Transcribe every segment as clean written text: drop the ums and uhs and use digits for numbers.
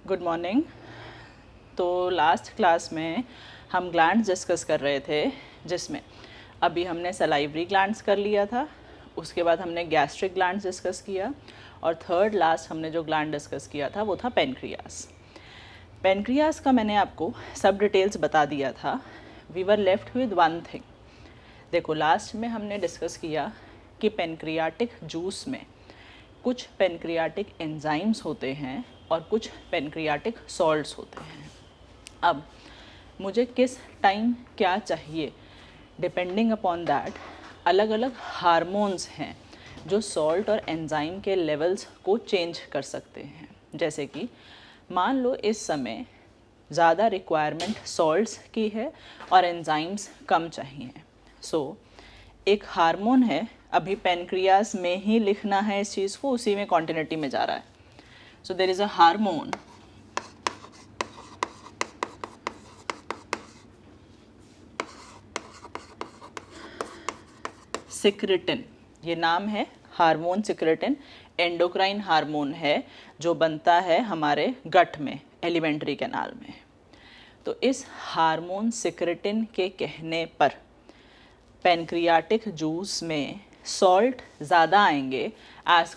Good morning. तो last class में हम ग्लैंड्स डिस्कस कर रहे थे, जिसमें अभी हमने सलाइवरी ग्लैंड्स कर लिया था, उसके बाद हमने गैस्ट्रिक ग्लैंड्स डिस्कस किया, और थर्ड लास्ट हमने जो ग्लैंड डिस्कस किया था वो था पेनक्रियास। पेनक्रियास का मैंने आपको सब डिटेल्स बता दिया था। We were left with one thing. देखो, लास्ट में हमने डिस्कस किया कि पेनक्रियाटिक जूस में कुछ पेनक्रियाटिक एंजाइम्स होते हैं और कुछ पेनक्रियाटिक सॉल्ट्स होते हैं। अब मुझे किस टाइम क्या चाहिए, डिपेंडिंग अपॉन दैट अलग अलग हार्मोन्स हैं जो सॉल्ट और एंजाइम के लेवल्स को चेंज कर सकते हैं। जैसे कि मान लो इस समय ज़्यादा रिक्वायरमेंट सॉल्ट्स की है और एंजाइम्स कम चाहिए। एक हार्मोन है, अभी पेनक्रियास में ही लिखना है इस चीज़ को, उसी में कॉन्टिन्यूटी में जा रहा है। So there is a hormone secretin, ये नाम है हार्मोन सिक्रेटिन। एंडोक्राइन हार्मोन है जो बनता है हमारे गट में, एलिमेंट्री कैनाल में। तो इस हार्मोन सिक्रेटिन के कहने पर पेनक्रियाटिक जूस में सॉल्ट ज़्यादा आएंगे एज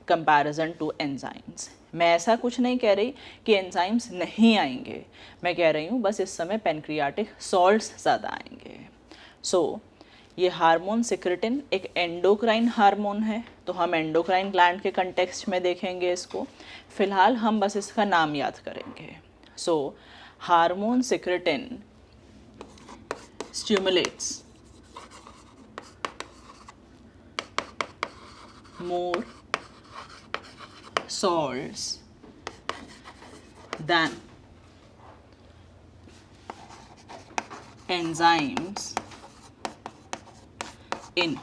कंपैरिजन टू एंजाइम्स। मैं ऐसा कुछ नहीं कह रही कि एंजाइम्स नहीं आएंगे, मैं कह रही हूँ बस इस समय पेनक्रियाटिक सॉल्ट्स ज़्यादा आएंगे। ये हार्मोन सिक्रेटिन एक एंडोक्राइन हार्मोन है, तो हम एंडोक्राइन ग्लैंड के कंटेक्स्ट में देखेंगे इसको। फिलहाल हम बस इसका नाम याद करेंगे। Hormone secretin stimulates more salts than enzymes in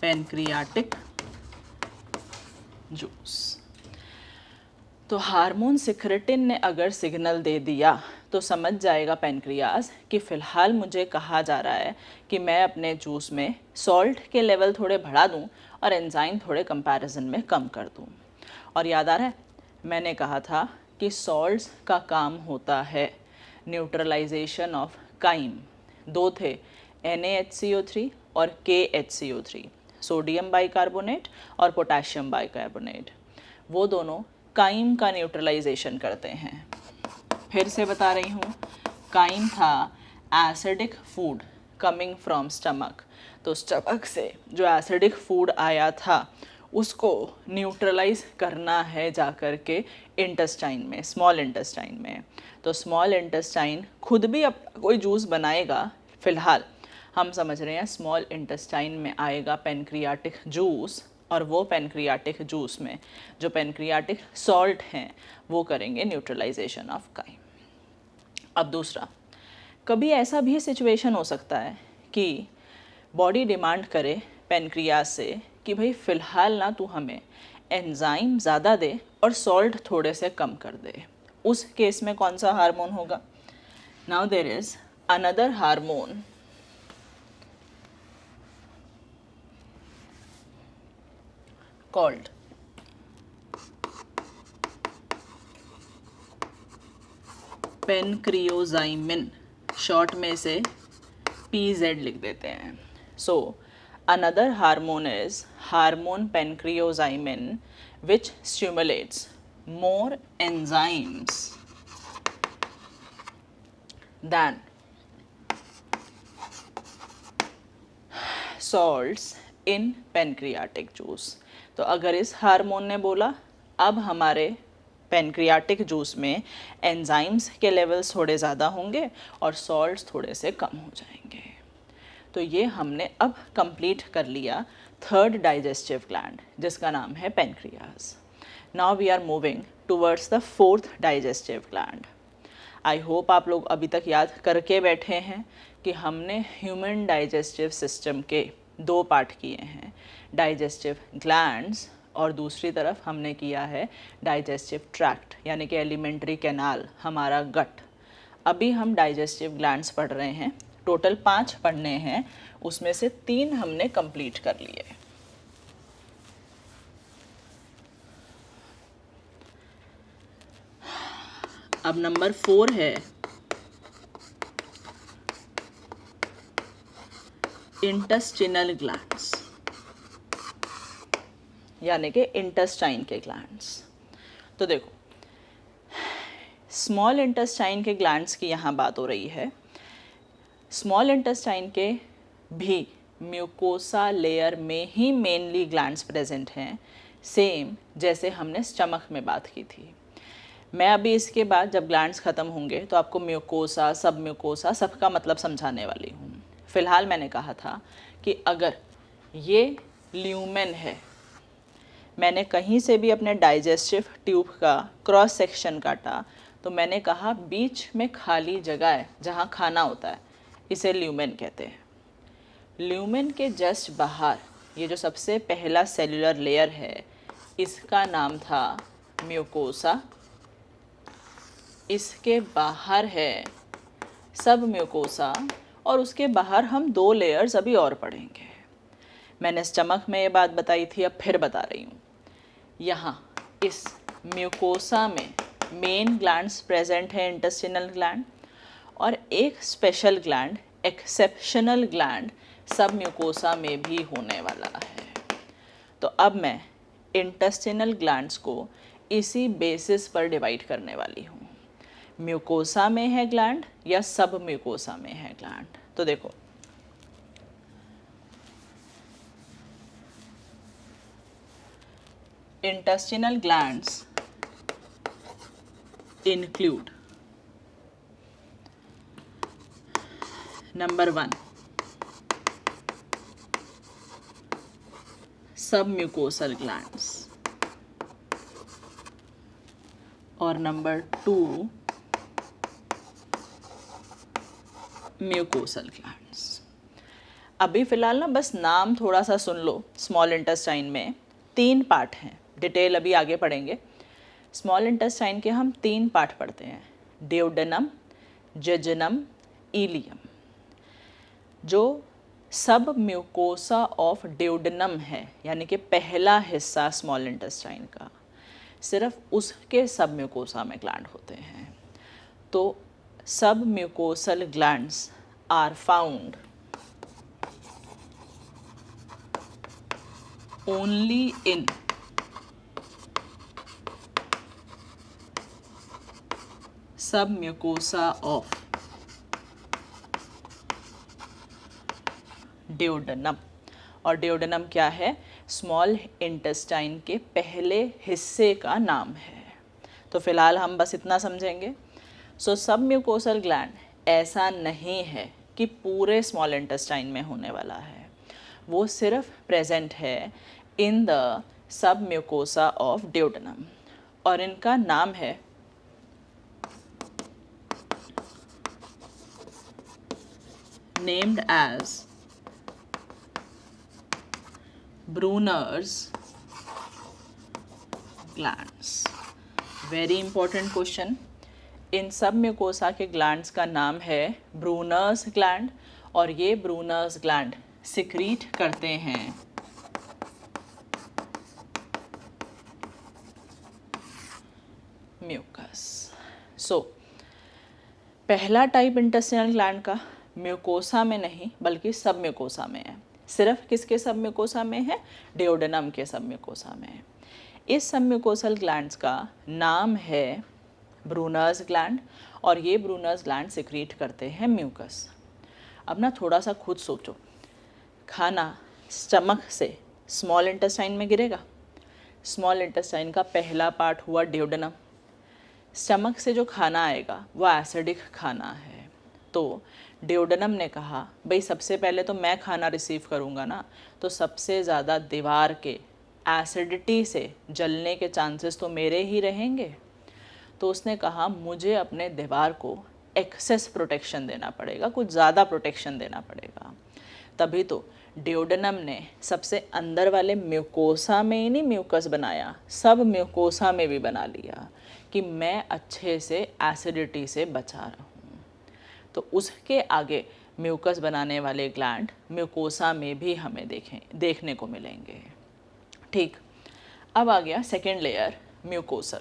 pancreatic juice। तो हार्मोन सिक्रेटिन ने अगर सिग्नल दे दिया तो समझ जाएगा पेनक्रियास कि फ़िलहाल मुझे कहा जा रहा है कि मैं अपने जूस में सॉल्ट के लेवल थोड़े बढ़ा दूं और एंजाइम थोड़े कंपैरिजन में कम कर दूं। और याद आ रहा है, मैंने कहा था कि सॉल्ट्स का काम होता है न्यूट्रलाइजेशन ऑफ काइम। दो थे, NaHCO3 और KHCO3, सोडियम बाइकार्बोनेट और पोटेशियम बाइकार्बोनेट। वो दोनों काइम का न्यूट्रलाइजेशन करते हैं। फिर से बता रही हूँ, काइम था acidic food coming from stomach. तो स्टमक से जो एसिडिक फूड आया था उसको न्यूट्रलाइज करना है जाकर के इंटेस्टाइन में, स्मॉल इंटेस्टाइन में। तो स्मॉल इंटेस्टाइन खुद भी अब कोई जूस बनाएगा, फिलहाल हम समझ रहे हैं स्मॉल इंटेस्टाइन में आएगा पेनक्रियाटिक जूस, और वो पेनक्रियाटिक जूस में जो पेनक्रियाटिक सॉल्ट हैं वो करेंगे न्यूट्रलाइजेशन ऑफ काइम। अब दूसरा, कभी ऐसा भी सिचुएशन हो सकता है कि बॉडी डिमांड करे पेनक्रियास से कि भाई फ़िलहाल ना तू हमें एंजाइम ज़्यादा दे और सॉल्ट थोड़े से कम कर दे। उस केस में कौन सा हार्मोन होगा? Now there is another hormone called pancreozymin, short में से PZ लिख देते हैं। Another hormone is hormone pancreozymin which stimulates more enzymes than salts in pancreatic juice। तो अगर इस हार्मोन ने बोला अब हमारे पेनक्रियाटिक जूस में एंजाइम्स के लेवल्स थोड़े ज़्यादा होंगे और सॉल्ट्स थोड़े से कम हो जाएंगे। तो ये हमने अब कंप्लीट कर लिया थर्ड डाइजेस्टिव ग्लैंड, जिसका नाम है pancreas. Now we are moving towards the fourth digestive gland. I hope आप लोग अभी तक याद करके बैठे हैं कि हमने ह्यूमन डाइजेस्टिव सिस्टम के दो पार्ट किए हैं, डाइजेस्टिव ग्लैंड्स और दूसरी तरफ हमने किया है डाइजेस्टिव ट्रैक्ट, यानी कि एलिमेंट्री कैनाल, हमारा गट। अभी हम डाइजेस्टिव ग्लैंड्स पढ़ रहे हैं, टोटल 5 पढ़ने हैं, उसमें से 3 हमने कंप्लीट कर लिए। अब नंबर 4 है इंटेस्टिनल ग्लैंड्स, यानी कि इंटेस्टाइन के ग्लैंड्स। तो देखो, स्मॉल इंटेस्टाइन के ग्लैंड्स की यहाँ बात हो रही है। स्मॉल इंटेस्टाइन के भी म्यूकोसा लेयर में ही मेनली ग्लैंड्स प्रेजेंट हैं, सेम जैसे हमने स्टमक में बात की थी। मैं अभी इसके बाद जब ग्लैंड्स ख़त्म होंगे तो आपको म्यूकोसा, सब म्यूकोसा, सबका मतलब समझाने वाली हूँ। फ़िलहाल मैंने कहा था कि अगर ये ल्यूमेन है, मैंने कहीं से भी अपने डाइजेस्टिव ट्यूब का क्रॉस सेक्शन काटा तो मैंने कहा बीच में खाली जगह है जहाँ खाना होता है, इसे ल्यूमेन कहते हैं। ल्यूमेन के जस्ट बाहर ये जो सबसे पहला सेलुलर लेयर है, इसका नाम था म्यूकोसा। इसके बाहर है सब म्यूकोसा और उसके बाहर हम 2 लेयर्स अभी और पढ़ेंगे। मैंने स्टमक में ये बात बताई थी, अब फिर बता रही हूँ। यहाँ इस म्यूकोसा में मेन ग्लैंड्स प्रेजेंट हैं, इंटेस्टिनल ग्लैंड, और एक स्पेशल ग्लैंड, एक्सेप्शनल ग्लैंड सब म्यूकोसा में भी होने वाला है। तो अब मैं इंटेस्टिनल ग्लैंड्स को इसी बेसिस पर डिवाइड करने वाली हूँ, म्यूकोसा में है ग्लैंड या सब म्यूकोसा में है ग्लैंड। तो देखो, intestinal glands include number 1 submucosal glands और नंबर 2 म्यूकोसल ग्लैंड्स। अभी फ़िलहाल ना बस नाम थोड़ा सा सुन लो। स्मॉल इंटेस्टाइन में 3 पार्ट हैं, डिटेल अभी आगे पढ़ेंगे। स्मॉल इंटेस्टाइन के हम 3 पार्ट पढ़ते हैं, ड्यूडेनम, जेजुनम, इलियम। जो सब म्यूकोसा ऑफ ड्यूडेनम है, यानी कि पहला हिस्सा स्मॉल इंटेस्टाइन का, सिर्फ उसके सब म्यूकोसा में ग्लैंड होते हैं। तो सब mucosal glands are found only in submucosa of duodenum। और duodenum क्या है? स्मॉल इंटेस्टाइन के पहले हिस्से का नाम है। तो फिलहाल हम बस इतना समझेंगे। सो सबम्यूकोसल ग्लैंड ऐसा नहीं है कि पूरे स्मॉल इंटेस्टाइन में होने वाला है, वो सिर्फ प्रेजेंट है इन द सब म्यूकोसा ऑफ ड्यूडेनम, और इनका नाम है named as Brunner's glands. Very important question. In sub mucosa के ग्लैंड्स का नाम है ब्रूनर्स ग्लैंड, और ये ब्रूनर्स ग्लैंड सिक्रीट करते हैं म्यूकस। सो पहला टाइप इंटेस्टिनल ग्लैंड का म्यूकोसा में नहीं बल्कि सब म्यूकोसा में है। सिर्फ किसके सब म्यूकोसा में है? ड्यूडेनम के सब म्यूकोसा में है। इस सब म्यूकोसल ग्लैंड्स का नाम है ब्रूनर्स ग्लैंड, और ये ब्रूनर्स ग्लैंड सिक्रीट करते हैं म्यूकस। अब ना थोड़ा सा खुद सोचो, खाना स्टमक से स्मॉल इंटेस्टाइन में गिरेगा। स्मॉल इंटेस्टाइन का पहला पार्ट हुआ ड्यूडेनम। स्टमक से जो खाना आएगा वो एसिडिक खाना है। तो ड्यूडेनम ने कहा, भाई सबसे पहले तो मैं खाना रिसीव करूँगा ना, तो सबसे ज़्यादा दीवार के एसिडिटी से जलने के चांसेस तो मेरे ही रहेंगे। तो उसने कहा मुझे अपने दीवार को एक्सेस प्रोटेक्शन देना पड़ेगा, कुछ ज़्यादा प्रोटेक्शन देना पड़ेगा। तभी तो ड्यूडेनम ने सबसे अंदर वाले म्यूकोसा में ही नहीं म्यूकस बनाया, सब म्यूकोसा में भी बना लिया कि मैं अच्छे से एसिडिटी से बचा रहूँ। तो उसके आगे म्यूकस बनाने वाले ग्लैंड म्यूकोसा में भी हमें देखने को मिलेंगे। ठीक, अब आ गया second layer mucosal.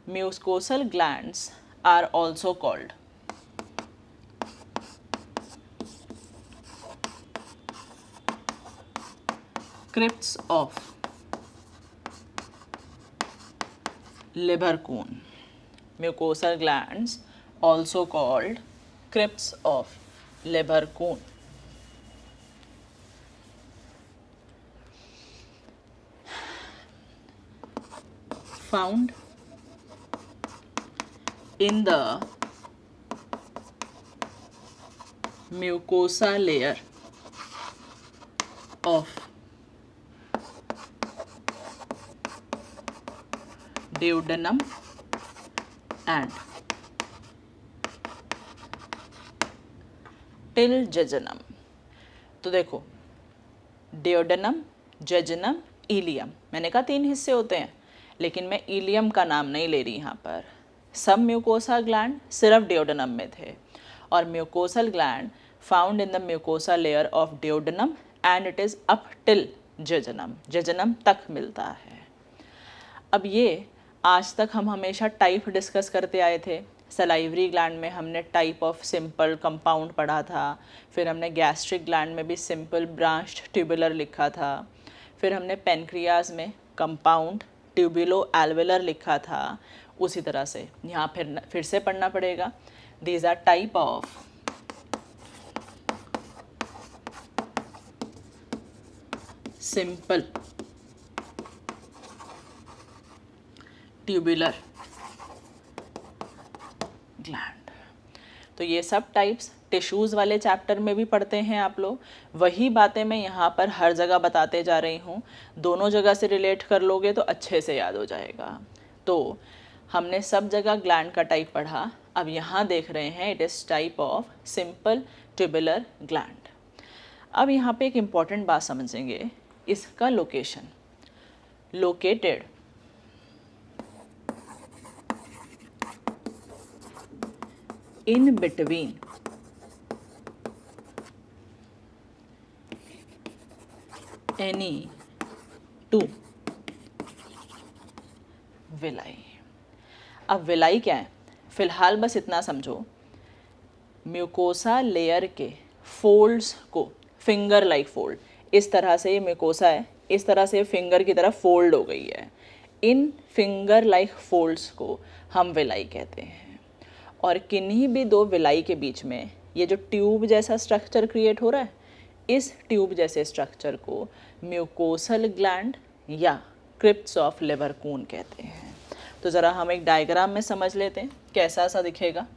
Mucosal glands are also called crypts of Lieberkühn. Mucosal glands also called crypts of Lieberkühn. Found in the mucosa layer of duodenum and till jejunum. तो देखो डिओडेनम, जेजुनम, इलियम, मैंने कहा 3 हिस्से होते हैं, लेकिन मैं ilium का नाम नहीं ले रही यहाँ पर। सब म्यूकोसा ग्लैंड सिर्फ डिओडेनम में थे और mucosal gland found in the mucosa layer of duodenum and it is up till jejunum, jejunum तक मिलता है। अब ये आज तक हम हमेशा टाइप डिस्कस करते आए थे। सलाइवरी ग्लैंड में हमने टाइप ऑफ सिंपल कंपाउंड पढ़ा था, फिर हमने गैस्ट्रिक ग्लैंड में भी सिंपल ब्रांच्ड ट्यूबुलर लिखा था, फिर हमने पेनक्रियाज में कंपाउंड ट्यूबुलो एल्वेलर लिखा था। उसी तरह से यहाँ फिर से पढ़ना पड़ेगा। These are type of simple tubular gland. तो ये सब टाइप्स टिश्यूज़ वाले चैप्टर में भी पढ़ते हैं आप लोग। वही बातें मैं यहाँ पर हर जगह बताते जा रही हूँ। दोनों जगह से रिलेट कर लोगे तो अच्छे से याद हो जाएगा। तो हमने सब जगह ग्लैंड का टाइप पढ़ा। अब यहाँ देख रहे हैं it is type of simple tubular gland. अब यहाँ पे एक इम्पॉर्टेंट बात समझेंगे, इसका location. Located in between any two villi। अब विलाई क्या है? फिलहाल बस इतना समझो, म्यूकोसा लेयर के फोल्ड्स को, फिंगर लाइक फोल्ड, इस तरह से ये म्यूकोसा है, इस तरह से फिंगर की तरह फोल्ड हो गई है। इन फिंगर लाइक फोल्ड्स को हम विलाई कहते हैं। और किन्हीं भी 2 विलाई के बीच में ये जो ट्यूब जैसा स्ट्रक्चर क्रिएट हो रहा है, इस ट्यूब जैसे स्ट्रक्चर को म्यूकोसल ग्लैंड या क्रिप्ट्स ऑफ लीबरकून कहते हैं। तो ज़रा हम एक डायग्राम में समझ लेते हैं कैसा सा दिखेगा।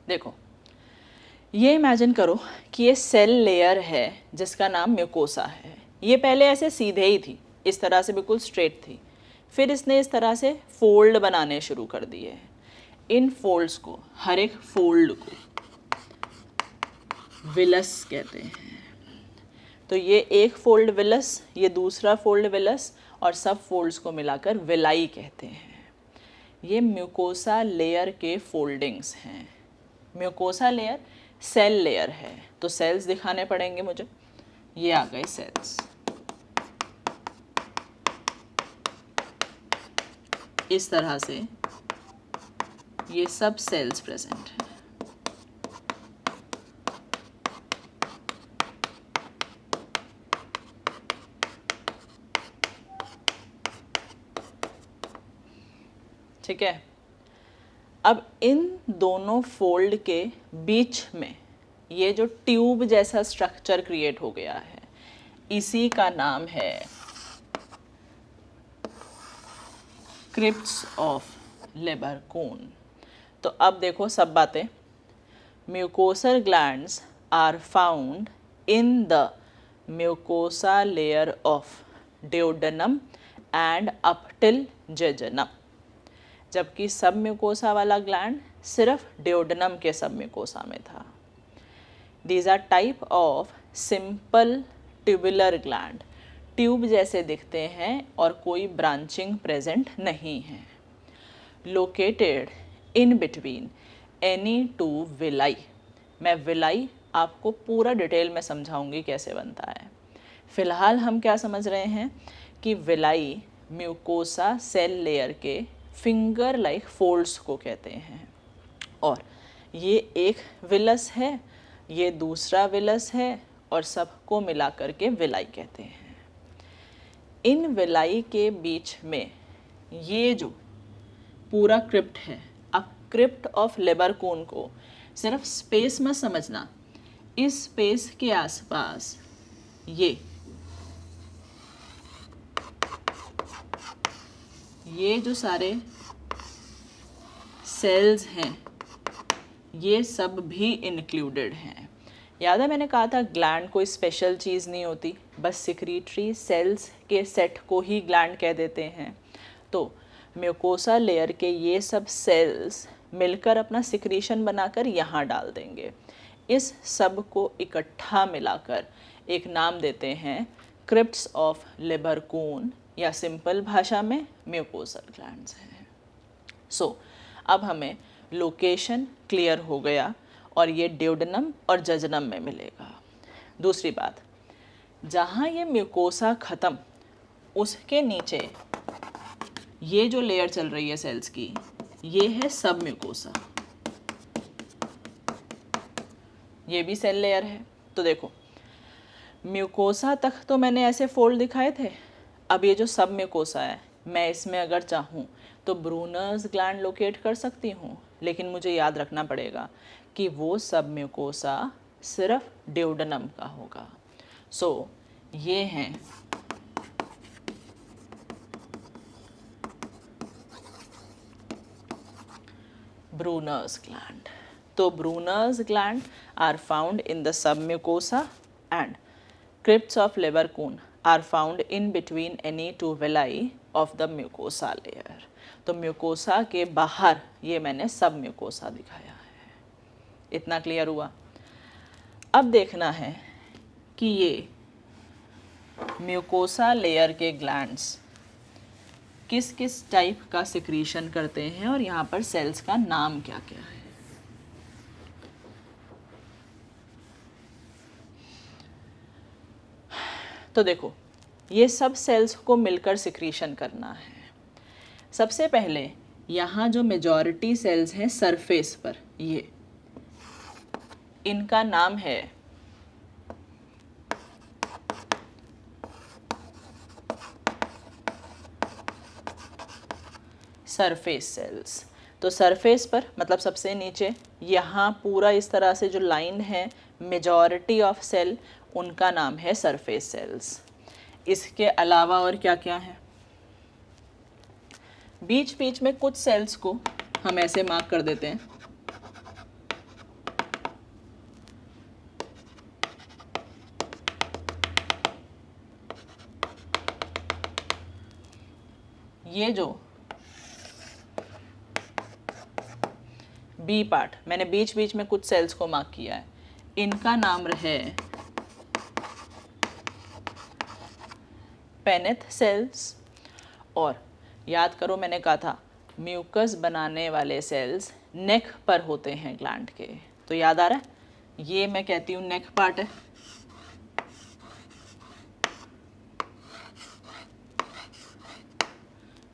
देखो, ये इमेजिन करो कि ये सेल लेयर है जिसका नाम म्यूकोसा है। ये पहले ऐसे सीधे ही थी, इस तरह से बिल्कुल स्ट्रेट थी, फिर इसने इस तरह से फोल्ड बनाने शुरू कर दिए। इन फोल्ड्स को, हर एक फोल्ड को विलस कहते हैं। तो ये एक फोल्ड विलस, ये दूसरा फोल्ड विलस, और सब फोल्ड्स को मिलाकर विलाई कहते हैं। ये म्यूकोसा लेयर के फोल्डिंग्स हैं। म्यूकोसा लेयर सेल लेयर है, तो सेल्स दिखाने पड़ेंगे मुझे। ये आ गए सेल्स, इस तरह से ये सब सेल्स प्रेजेंट हैं। ठीक है। अब इन दोनों फोल्ड के बीच में ये जो ट्यूब जैसा स्ट्रक्चर क्रिएट हो गया है, इसी का नाम है क्रिप्ट्स ऑफ लीबरकून। तो अब देखो सब बातें। Mucosal glands are found in the mucosa layer of duodenum and up till jejunum। जबकि सब म्यूकोसा वाला ग्लैंड सिर्फ डिओडेनम के सब म्यूकोसा में था। These are type of simple tubular gland, tube जैसे दिखते हैं और कोई ब्रांचिंग प्रेजेंट नहीं है। Located in between any two villi, मैं विलाई आपको पूरा डिटेल में समझाऊंगी कैसे बनता है। फिलहाल हम क्या समझ रहे हैं कि विलाई म्यूकोसा सेल लेयर के फिंगर लाइक फोल्ड्स को कहते हैं, और ये एक विलस है, ये दूसरा विलस है, और सबको मिला करके विलाई कहते हैं। इन विलाई के बीच में ये जो पूरा क्रिप्ट है, अब क्रिप्ट ऑफ लेबरकून को सिर्फ स्पेस मत समझना, इस स्पेस के आसपास ये जो सारे सेल्स हैं ये सब भी इंक्लूडेड हैं। याद है मैंने कहा था ग्लैंड कोई स्पेशल चीज़ नहीं होती, बस सिक्रीटरी सेल्स के सेट को ही ग्लैंड कह देते हैं। तो म्यूकोसा लेयर के ये सब सेल्स मिलकर अपना सिक्रीशन बनाकर यहाँ डाल देंगे। इस सब को इकट्ठा मिलाकर एक नाम देते हैं क्रिप्ट्स ऑफ लेबरकून, या सिंपल भाषा में म्यूकोसल ग्लैंड्स हैं। सो अब हमें लोकेशन क्लियर हो गया और ये ड्यूडेनम और जजनम में मिलेगा। दूसरी बात, जहाँ ये म्यूकोसा ख़त्म उसके नीचे ये जो लेयर चल रही है सेल्स की, ये है सब म्यूकोसा, ये भी सेल लेयर है। तो देखो म्यूकोसा तक तो मैंने ऐसे फोल्ड दिखाए थे, अब ये जो सब म्यूकोसा है मैं इसमें अगर चाहूँ तो ब्रूनर्स ग्लैंड लोकेट कर सकती हूँ, लेकिन मुझे याद रखना पड़ेगा कि वो सब म्यूकोसा सिर्फ ड्यूडेनम का होगा। सो ये हैं ब्रूनर्स ग्लैंड। तो Brunner's gland are found in the सब mucosa and crypts of Leberkuhn are found in between any two villi of the mucosa layer। तो म्यूकोसा के बाहर ये मैंने सब म्यूकोसा दिखाया है। इतना क्लियर हुआ। अब देखना है कि ये म्यूकोसा लेयर के ग्लैंड्स किस किस टाइप का सिक्रीशन करते हैं और यहाँ पर सेल्स का नाम क्या क्या है। तो देखो ये सब सेल्स को मिलकर सिक्रीशन करना है। सबसे पहले यहाँ जो मेजॉरिटी सेल्स हैं सरफेस पर, ये इनका नाम है सरफेस सेल्स। तो सरफेस पर मतलब सबसे नीचे यहाँ पूरा इस तरह से जो लाइन है मेजॉरिटी ऑफ सेल, उनका नाम है सरफेस सेल्स। इसके अलावा और क्या क्या है, बीच बीच में कुछ सेल्स को हम ऐसे मार्क कर देते हैं, ये जो बी पार्ट मैंने बीच बीच में कुछ सेल्स को मार्क किया है, इनका नाम है पेनेथ सेल्स। और याद करो मैंने कहा था म्यूकस बनाने वाले सेल्स नेक पर होते हैं ग्लैंड के, तो याद आ रहा है, ये मैं कहती हूँ नेक पार्ट है।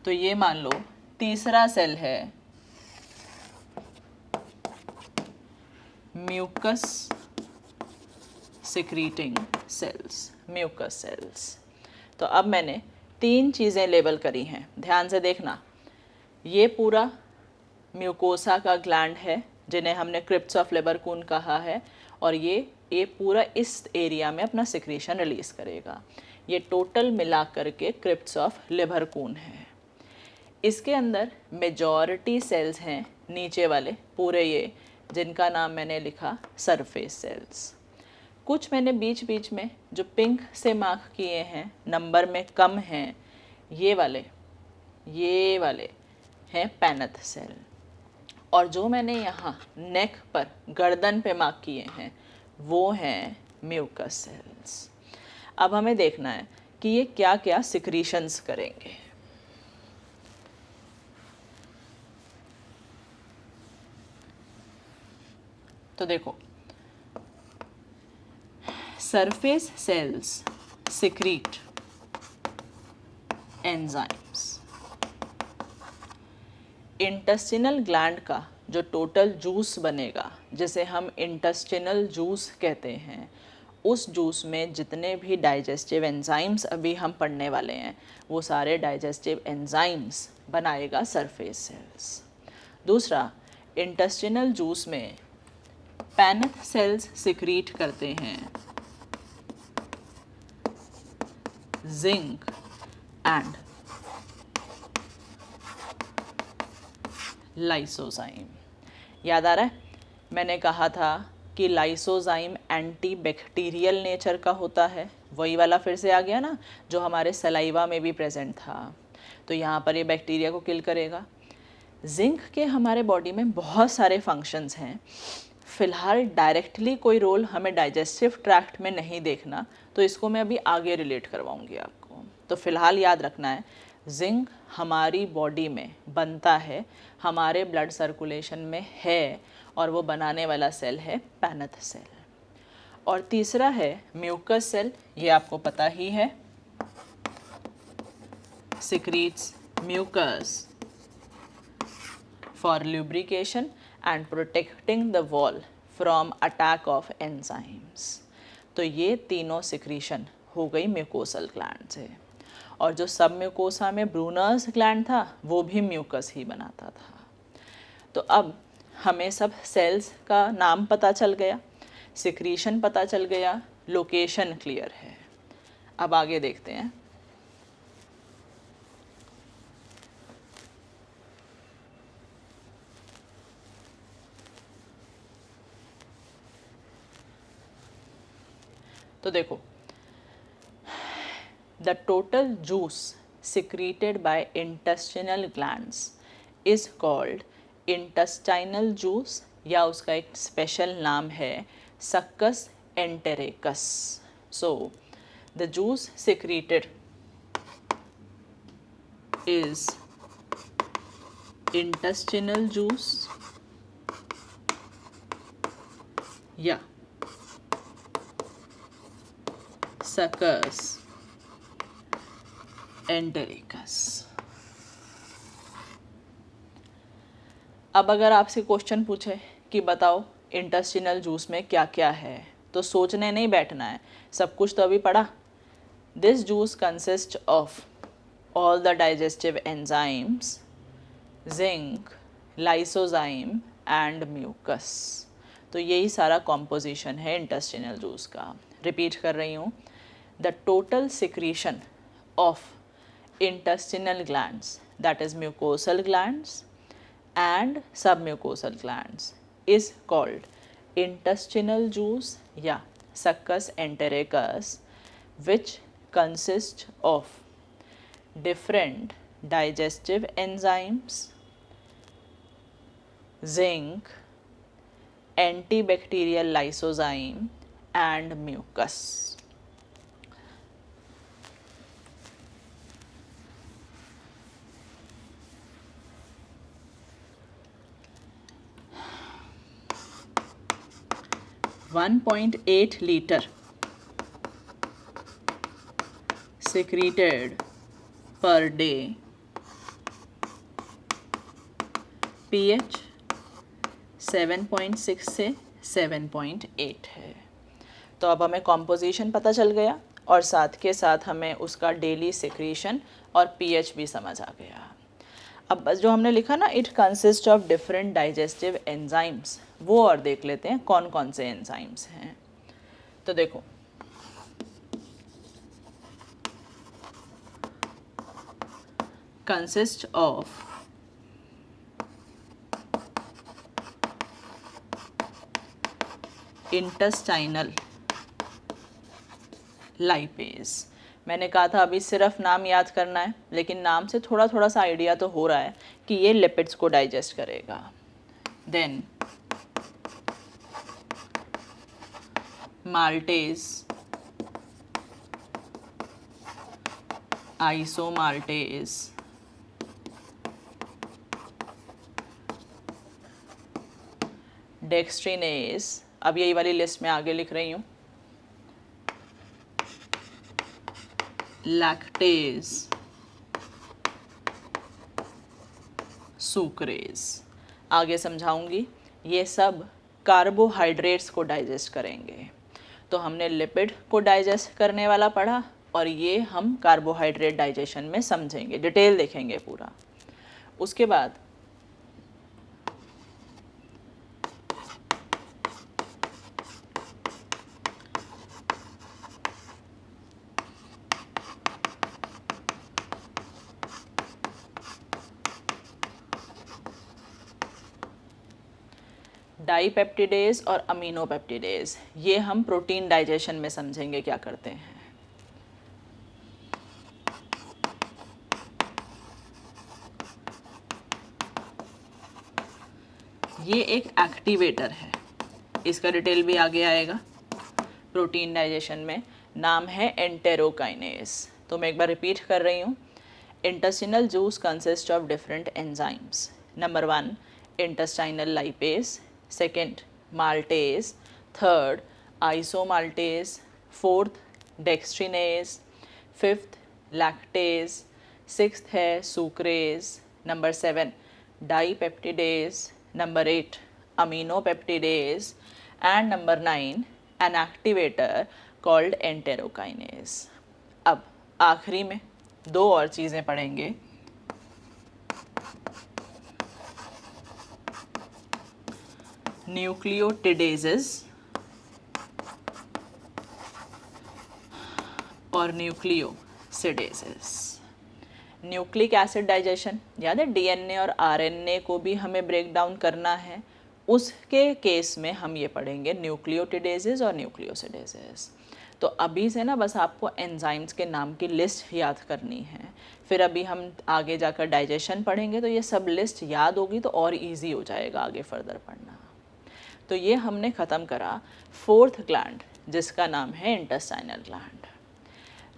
तो ये मान लो तीसरा सेल है mucus secreting cells, mucus cells. तो अब मैंने तीन चीज़ें लेबल करी हैं, ध्यान से देखना। ये पूरा म्यूकोसा का ग्लैंड है जिन्हें हमने क्रिप्ट्स ऑफ लेबरकून कहा है, और ये पूरा इस एरिया में अपना सिक्रीशन रिलीज़ करेगा। ये टोटल मिला करके क्रिप्ट्स ऑफ लेबरकून है। इसके अंदर मेजॉरिटी सेल्स हैं नीचे वाले पूरे ये, जिनका नाम मैंने लिखा सरफेस सेल्स। कुछ मैंने बीच बीच में जो पिंक से मार्क किए हैं, नंबर में कम हैं, ये वाले है पैनथ सेल। और जो मैंने यहाँ नेक पर, गर्दन पे मार्क किए हैं, वो हैं म्यूकस सेल्स। अब हमें देखना है कि ये क्या क्या सिक्रीशंस करेंगे। तो देखो, surface cells secrete enzymes. Intestinal gland का जो टोटल जूस बनेगा, जिसे हम इंटेस्टिनल जूस कहते हैं, उस जूस में जितने भी डाइजेस्टिव एंजाइम्स अभी हम पढ़ने वाले हैं, वो सारे डाइजेस्टिव एंजाइम्स बनाएगा सरफेस सेल्स। दूसरा, इंटेस्टिनल जूस में पैनथ सेल्स सिक्रीट करते हैं जिंक एंड लाइसोजाइम। याद आ रहा है, मैंने कहा था कि लाइसोजाइम एंटी बैक्टीरियल नेचर का होता है। वही वाला फिर से आ गया ना, जो हमारे सलाइवा में भी प्रेजेंट था। तो यहाँ पर ये बैक्टीरिया को किल करेगा। जिंक के हमारे बॉडी में बहुत सारे फंक्शंस हैं। फ़िलहाल डायरेक्टली कोई रोल हमें डाइजेस्टिव ट्रैक्ट में नहीं देखना, तो इसको मैं अभी आगे रिलेट करवाऊँगी आपको। तो फ़िलहाल याद रखना है, जिंक हमारी बॉडी में बनता है, हमारे ब्लड सर्कुलेशन में है, और वो बनाने वाला सेल है पैनथ सेल। और तीसरा है म्यूकस सेल, ये आपको पता ही है, secretes mucus for lubrication and protecting the wall from attack of enzymes। तो ये तीनों सिक्रीशन हो गई म्यूकोसल ग्लैंड से। और जो सब म्यूकोसा में ब्रूनर्स ग्लैंड था, वो भी म्यूकस ही बनाता था। तो अब हमें सब सेल्स का नाम पता चल गया, सिक्रीशन पता चल गया, लोकेशन क्लियर है। अब आगे देखते हैं। तो देखो, the total juice secreted by intestinal glands is called intestinal juice, या उसका एक स्पेशल नाम है succus entericus. So the juice secreted is intestinal juice या सक्कस एंटेरिकस। अब अगर आपसे क्वेश्चन पूछे कि बताओ इंटेस्टिनल जूस में क्या क्या है, तो सोचने नहीं बैठना है, सब कुछ तो अभी पढ़ा। This juice consist of all the digestive enzymes, zinc, lysozyme and mucus. तो यही सारा कॉम्पोजिशन है इंटेस्टिनल जूस का। रिपीट कर रही हूँ, the total secretion of intestinal glands, that is mucosal glands and submucosal glands, is called intestinal juice या succus entericus, which consists of different digestive enzymes, zinc, antibacterial lysozyme and mucus। 1.8 liter secreted per day, pH 7.6 से 7.8 है। तो अब हमें composition पता चल गया, और साथ के साथ हमें उसका डेली सिक्रीशन और pH भी समझ आ गया। अब बस जो हमने लिखा ना, it consist of different digestive enzymes, वो और देख लेते हैं कौन कौन से एंजाइम्स हैं। तो देखो, कंसिस्ट ऑफ इंटेस्टाइनल लाइपेज। मैंने कहा था अभी सिर्फ नाम याद करना है, लेकिन नाम से थोड़ा थोड़ा सा आइडिया तो हो रहा है कि ये लिपिड्स को डाइजेस्ट करेगा। देन माल्टेज, आइसोमाल्टेज, डेक्स्ट्रिनेज, अब यही वाली लिस्ट में आगे लिख रही हूँ, लैक्टेज, सुक्रेज, आगे समझाऊंगी। ये सब कार्बोहाइड्रेट्स को डाइजेस्ट करेंगे। तो हमने लिपिड को डाइजेस्ट करने वाला पढ़ा और ये हम कार्बोहाइड्रेट डाइजेशन में समझेंगे, डिटेल देखेंगे पूरा। उसके बाद डाईपेप्टिडेज और अमीनोपेप्टिडेज, ये हम प्रोटीन डाइजेशन में समझेंगे क्या करते हैं। ये एक एक्टिवेटर है, इसका डिटेल भी आगे आएगा प्रोटीन डाइजेशन में। नाम है एंटेरोकाइनेज। तो मैं एक बार रिपीट कर रही हूँ। Intestinal juice consist of different enzymes. Number 1 intestinal lipase, second maltase, third isomaltase, fourth dextrinase, fifth lactase, sixth है sucrase, number 7 dipeptidase, number 8 aminopeptidase and number 9 an activator called enterokinase. अब आखिरी में 2 और चीज़ें पढ़ेंगे। न्यूक्लियोटिडेजेस और न्यूक्लियोसिडेजेस। न्यूक्लिक एसिड डाइजेशन, याद है डीएनए और आरएनए को भी हमें ब्रेक डाउन करना है, उसके केस में हम ये पढ़ेंगे न्यूक्लियोटिडेजेस और न्यूक्लियोसिडेजेस। तो अभी से ना बस आपको एंजाइम्स के नाम की लिस्ट याद करनी है, फिर अभी हम आगे जाकर डाइजेशन पढ़ेंगे तो ये सब लिस्ट याद होगी तो और इजी हो जाएगा आगे फर्दर पढ़ना। तो ये हमने ख़त्म करा 4th ग्लैंड जिसका नाम है intestinal gland.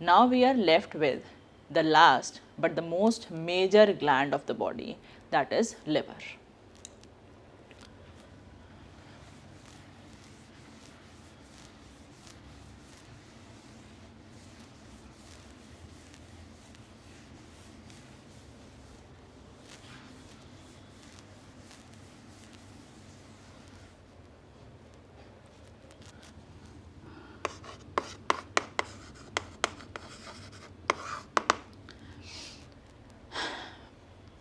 Now we are left with the last but the most major gland of the body, that is liver.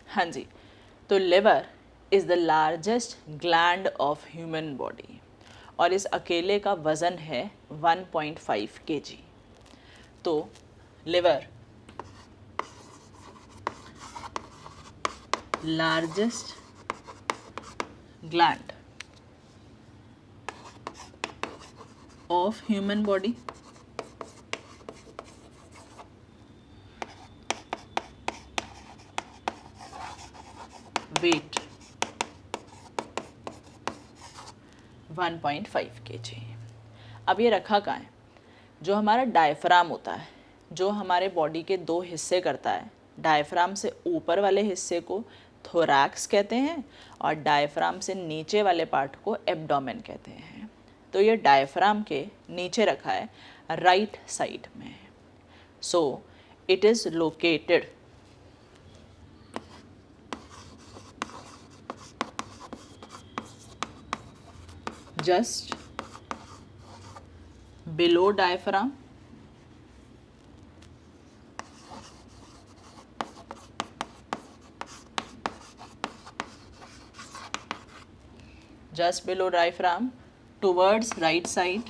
हाँ जी, तो liver is the largest gland of human body और इस अकेले का वज़न है 1.5 kg। तो liver largest gland of human body, weight 1.5 kg। अब ये रखा कहाँ है? जो हमारा डायफ्राम होता है, जो हमारे बॉडी के 2 हिस्से करता है, डायफ्राम से ऊपर वाले हिस्से को थोरैक्स कहते हैं और डायफ्राम से नीचे वाले पार्ट को एब्डोमेन कहते हैं। तो ये डायफ्राम के नीचे रखा है राइट साइड में। So it is located just below diaphragm, just below diaphragm towards right side,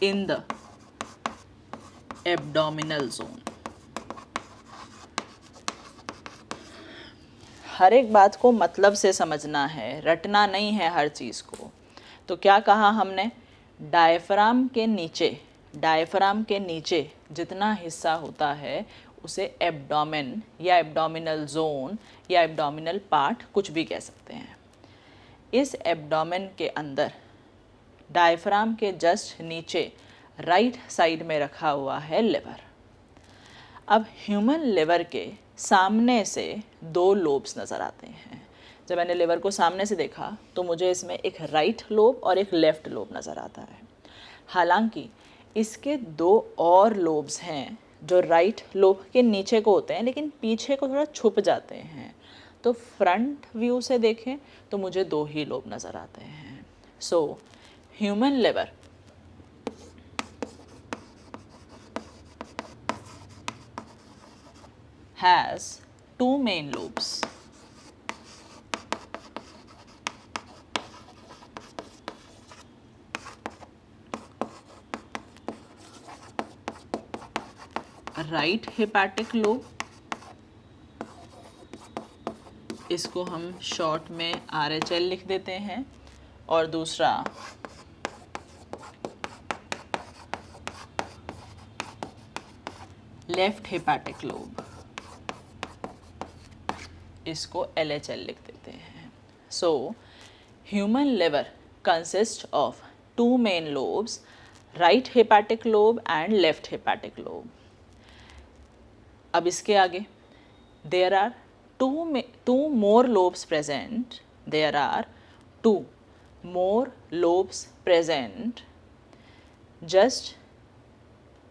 in the abdominal zone. हर एक बात को मतलब से समझना है, रटना नहीं है हर चीज़ को। तो क्या कहा हमने, डायफ्राम के नीचे जितना हिस्सा होता है उसे एब्डोमेन या एब्डोमिनल जोन या एब्डोमिनल पार्ट कुछ भी कह सकते हैं। इस एब्डोमेन के अंदर डायफ्राम के जस्ट नीचे राइट साइड में रखा हुआ है लिवर। अब ह्यूमन लिवर के सामने से 2 लोब्स नज़र आते हैं। जब मैंने लिवर को सामने से देखा तो मुझे इसमें एक राइट लोब और एक लेफ़्ट लोब नज़र आता है। हालांकि इसके 2 और लोब्स हैं जो राइट लोब के नीचे को होते हैं लेकिन पीछे को थोड़ा छुप जाते हैं। तो फ्रंट व्यू से देखें तो मुझे 2 ही लोब नज़र आते हैं। So human liver has 2 main lobes. Right hepatic lobe, इसको हम शॉर्ट में RHL लिख देते हैं, और दूसरा लेफ्ट हेपाटिक लोब, इसको LHL लिख देते हैं। So human liver consist of 2 main lobes, right hepatic lobe and left hepatic lobe. अब इसके आगे there are two more lobes present. There are 2 more lobes present just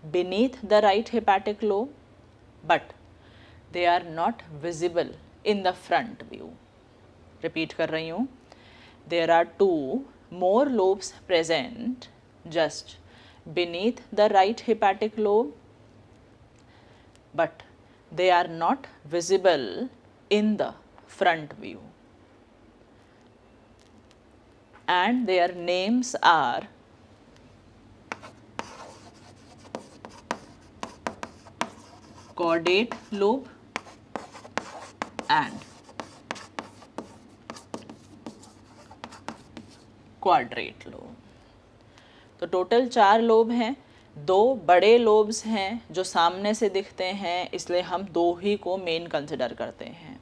beneath the right hepatic lobe, but they are not visible in the front view. Repeat कर रही हूँ, there are 2 more lobes present just beneath the right hepatic lobe, but they are not visible in the front view, and their names are caudate lobe and quadrate lobe. तो total 4 lobe हैं। 2 बड़े lobes हैं जो सामने से दिखते हैं, इसलिए हम 2 ही को मेन कंसिडर करते हैं।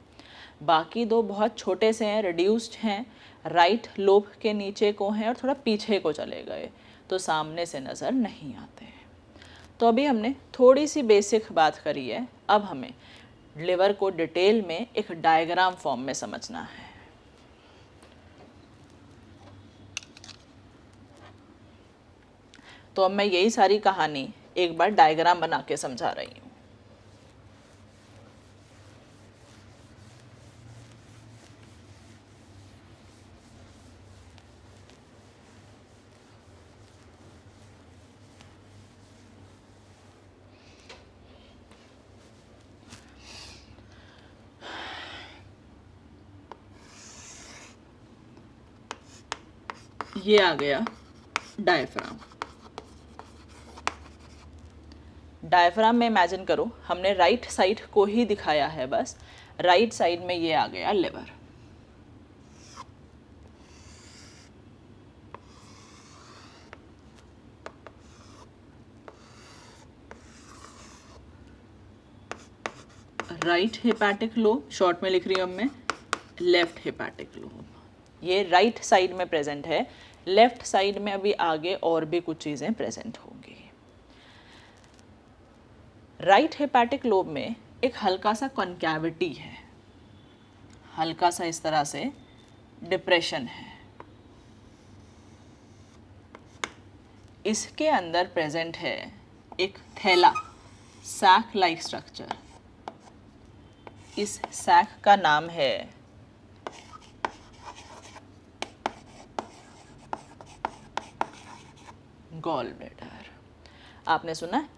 बाकी 2 बहुत छोटे से हैं, रिड्यूस्ड हैं, राइट लोब के नीचे को हैं और थोड़ा पीछे को चले गए, तो सामने से नज़र नहीं आते हैं। तो अभी हमने थोड़ी सी बेसिक बात करी है, अब हमें लिवर को डिटेल में एक डायग्राम फॉर्म में समझना है। तो अब मैं यही सारी कहानी एक बार डायग्राम बना के समझा रही हूँ। ये आ गया डायफ्राम। डायफ्राम में इमेजिन करो हमने राइट साइड को ही दिखाया है, बस राइट साइड में ये आ गया liver. Right hepatic lobe, short में लिख रही हूँ मैं लेफ्ट हेपाटिक लोब, ये राइट साइड में प्रेजेंट है। लेफ्ट साइड में अभी आगे और भी कुछ चीज़ें प्रेजेंट होंगी। राइट हेपाटिक लोब में एक हल्का सा कॉन्कैविटी है, हल्का सा इस तरह से डिप्रेशन है। इसके अंदर प्रेजेंट है एक थैला, सैक लाइक स्ट्रक्चर। इस सैक का नाम है गॉल ब्लैडर। आपने सुना है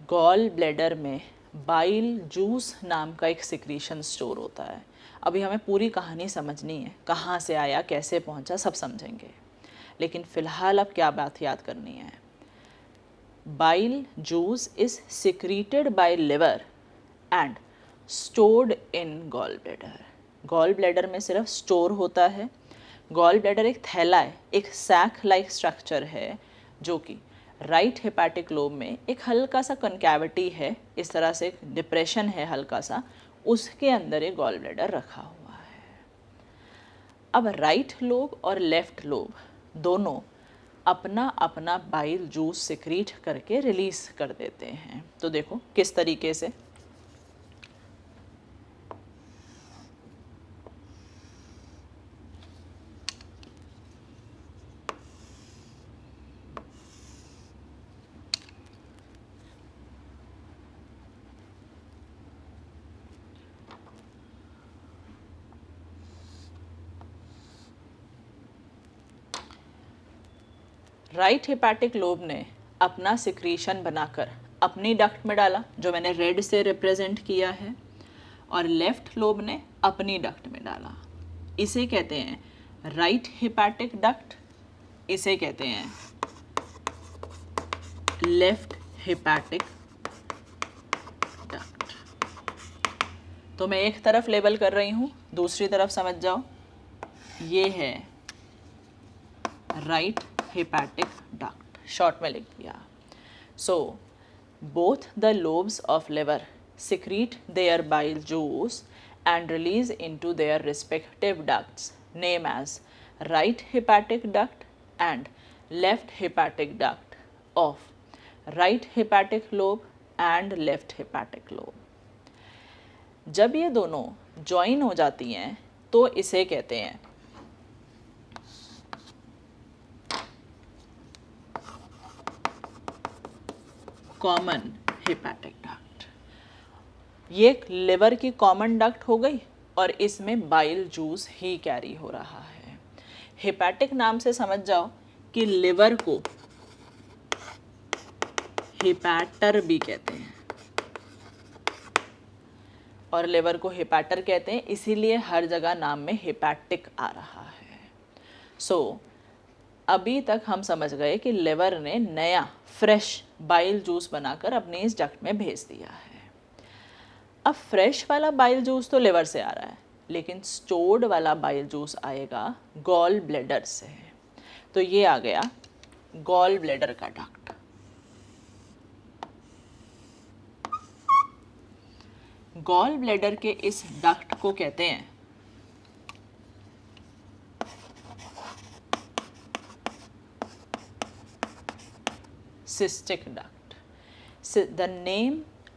गॉल ब्लैडर में बाइल जूस नाम का एक सिक्रीशन स्टोर होता है। अभी हमें पूरी कहानी समझनी है, कहाँ से आया, कैसे पहुँचा, सब समझेंगे, लेकिन फ़िलहाल अब क्या बात याद करनी है। Bile juice is secreted by liver and stored in gall bladder. Gall bladder में सिर्फ स्टोर होता है, गॉल ब्लैडर एक थैला है, एक सैक लाइक स्ट्रक्चर है जो कि राइट हेपाटिक लोब में एक हल्का सा कनकैविटी है, इस तरह से एक डिप्रेशन है हल्का सा, उसके अंदर एक गॉल ब्लैडर रखा हुआ है। अब राइट लोब और लेफ्ट लोब दोनों अपना अपना बाइल जूस सिक्रीट करके रिलीज कर देते हैं। तो देखो किस तरीके से, राइट हेपाटिक लोब ने अपना सिक्रीशन बनाकर अपनी डक्ट में डाला, जो मैंने रेड से रिप्रेजेंट किया है, और लेफ्ट लोब ने अपनी डक्ट में डाला। इसे कहते हैं राइट हेपाटिक डक्ट, इसे कहते हैं लेफ्ट हेपाटिक डक्ट। तो मैं एक तरफ लेबल कर रही हूँ, दूसरी तरफ समझ जाओ। ये है राइट हेपाटिक डक्ट, शॉर्ट में लिख दिया। So both the lobes of liver secrete their bile juice and release into their respective ducts, named as right hepatic duct and left hepatic duct of right hepatic lobe and left hepatic lobe. जब ये दोनों join हो जाती हैं तो इसे कहते हैं कॉमन हेपाटिक डक्ट। ये लिवर की कॉमन डक्ट हो गई और इसमें बाइल जूस ही कैरी हो रहा है। हेपाटिक नाम से समझ जाओ कि लिवर को हेपैटर भी कहते हैं, और लिवर को हेपैटर कहते हैं इसीलिए हर जगह नाम में हेपैटिक आ रहा है। सो अभी तक हम समझ गए कि लिवर ने नया फ्रेश बाइल जूस बनाकर अपने इस डक्ट में भेज दिया है। अब फ्रेश वाला बाइल जूस तो लिवर से आ रहा है, लेकिन स्टोर्ड वाला बाइल जूस आएगा गॉल ब्लैडर से। तो ये आ गया गॉल ब्लैडर का डक्ट। गॉल ब्लैडर के इस डक्ट को कहते हैं cystic duct. The name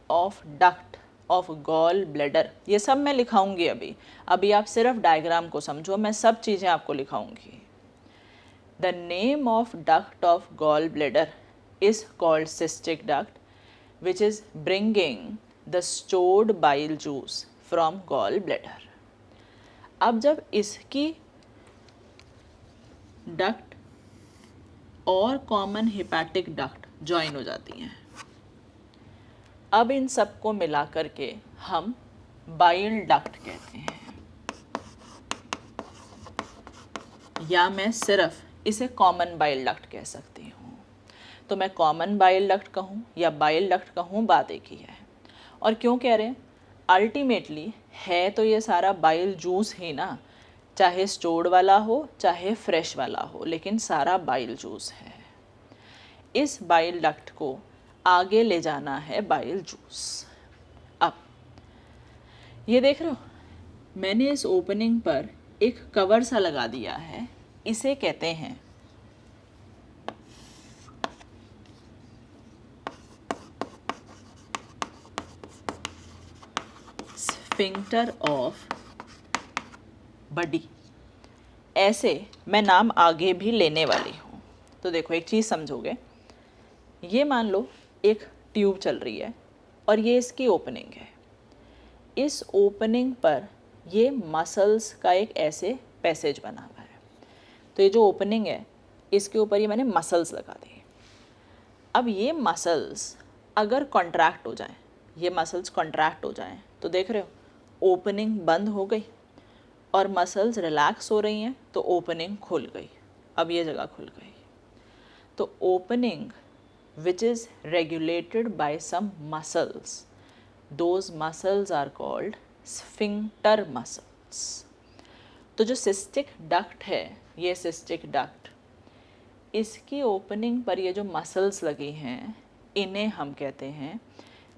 of duct of gall bladder, ये सब मैं लिखाऊंगी अभी आप सिर्फ डायग्राम को समझो, मैं सब चीज़ें आपको लिखाऊंगी। The name of duct of gall bladder is called cystic duct, which is bringing the stored bile juice from gall bladder. अब जब इसकी डक्ट और कॉमन हेपैटिक डक्ट ज्वाइन हो जाती हैं, अब इन सबको मिला करके हम बाइल डक्ट कहते हैं, या मैं सिर्फ इसे कॉमन बाइल डक्ट कह सकती हूँ। तो मैं कॉमन बाइल डक्ट कहूँ या बाइल डक्ट कहूँ, बात एक ही है। और क्यों कह रहे हैं? अल्टीमेटली है तो ये सारा बाइल जूस ही ना, चाहे स्टोर्ड वाला हो चाहे फ्रेश वाला हो, लेकिन सारा बाइल जूस है। इस बाइल डक्ट को आगे ले जाना है बाइल जूस। अब ये देख रहे हो, मैंने इस ओपनिंग पर एक कवर सा लगा दिया है, इसे कहते हैं स्फिंक्टर ऑफ बडी। ऐसे मैं नाम आगे भी लेने वाली हूँ। तो देखो एक चीज़ समझोगे, ये मान लो एक ट्यूब चल रही है और ये इसकी ओपनिंग है। इस ओपनिंग पर ये मसल्स का एक ऐसे पैसेज बना हुआ है। तो ये जो ओपनिंग है इसके ऊपर ये मैंने मसल्स लगा दी। अब ये मसल्स अगर कॉन्ट्रैक्ट हो जाएं, ये मसल्स कॉन्ट्रैक्ट हो जाएं, तो देख रहे हो ओपनिंग बंद हो गई और मसल्स रिलैक्स हो रही हैं, तो ओपनिंग खुल गई। अब ये जगह खुल गई। तो opening which is regulated by some muscles, those muscles are called sphincter muscles. तो जो सिस्टिक डक्ट है, ये सिस्टिक डक्ट, इसकी ओपनिंग पर ये जो मसल्स लगी हैं, इन्हें हम कहते हैं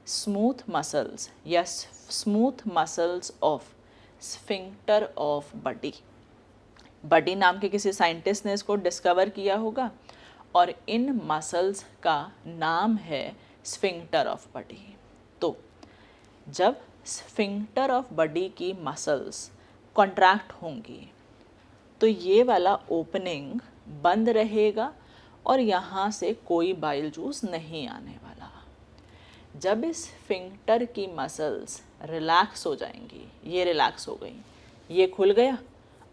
स्मूथ मसल्स या smooth muscles of sphincter of Oddi. Oddi नाम के किसी साइंटिस्ट ने इसको डिस्कवर किया होगा और इन मसल्स का नाम है स्फिंक्टर ऑफ बडी। तो जब स्फिंक्टर ऑफ बडी की मसल्स कॉन्ट्रैक्ट होंगी तो ये वाला ओपनिंग बंद रहेगा और यहाँ से कोई बाइल जूस नहीं आने वाला। जब इस स्फिंक्टर की मसल्स रिलैक्स हो जाएंगी, ये रिलैक्स हो गई, ये खुल गया